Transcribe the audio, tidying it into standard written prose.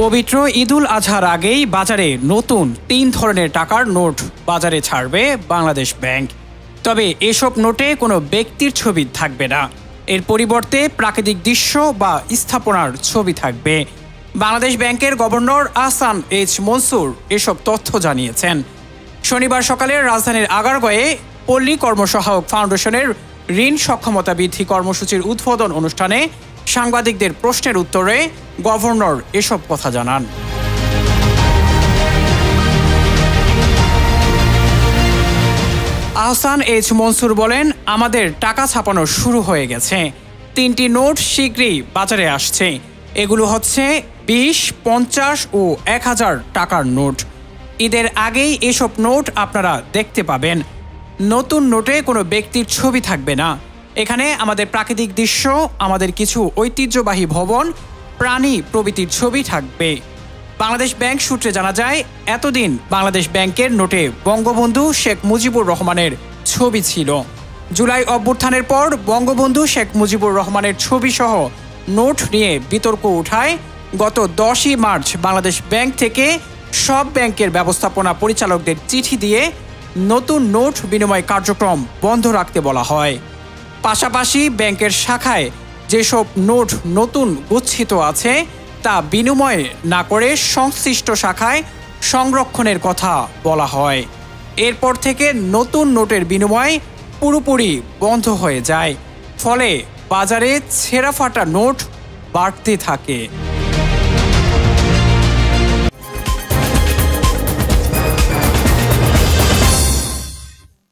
পবিত্র ঈদুল আজহার আগেই বাজারে নতুন ৩ ধরনের টাকার নোট বাজারে ছাড়বে বাংলাদেশ ব্যাংক। তবে এসব নোটে কোনো ব্যক্তির ছবি থাকবে না, এর পরিবর্তে প্রাকৃতিক দৃশ্য বা স্থাপনার ছবি থাকবে। বাংলাদেশ ব্যাংকের গভর্নর আহসান এইচ মনসুর এসব তথ্য জানিয়েছেন। শনিবার সকালে রাজধানীর আগারগাঁয়ে পল্লী কর্মসহায়ক ফাউন্ডেশনের ঋণ সক্ষমতা বৃদ্ধি কর্মসূচির উদ্বোধন অনুষ্ঠানে সাংবাদিকদের প্রশ্নের উত্তরে গভর্নর এসব কথা জানান। আহসান এইচ মনসুর বলেন, আমাদের টাকা ছাপানো শুরু হয়ে গেছে। ৩টি নোট শীঘ্রই বাজারে আসছে। এগুলো হচ্ছে ২০, ৫০ ও ১,০০০ টাকার নোট। ঈদের আগেই এসব নোট আপনারা দেখতে পাবেন। নতুন নোটে কোনো ব্যক্তির ছবি থাকবে না। এখানে আমাদের প্রাকৃতিক দৃশ্য, আমাদের কিছু ঐতিহ্যবাহী ভবন, প্রাণী প্রভৃতির ছবি থাকবে। বাংলাদেশ ব্যাংক সূত্রে জানা যায়, এতদিন বাংলাদেশ ব্যাংকের নোটে বঙ্গবন্ধু শেখ মুজিবুর রহমানের ছবি ছিল। জুলাই অভ্যুত্থানের পর বঙ্গবন্ধু শেখ মুজিবুর রহমানের ছবি সহ নোট নিয়ে বিতর্ক উঠায় গত ১০ই মার্চ বাংলাদেশ ব্যাংক থেকে সব ব্যাংকের ব্যবস্থাপনা পরিচালকদের চিঠি দিয়ে নতুন নোট বিনিময় কার্যক্রম বন্ধ রাখতে বলা হয়। পাশাপাশি ব্যাংকের শাখায় যেসব নোট নতুন গচ্ছিত আছে তা বিনিময় না করে সংশ্লিষ্ট শাখায় সংরক্ষণের কথা বলা হয়। এরপর থেকে নতুন নোটের বিনিময় পুরোপুরি বন্ধ হয়ে যায়। ফলে বাজারে ছেঁড়া ফাটা নোট বাড়তে থাকে।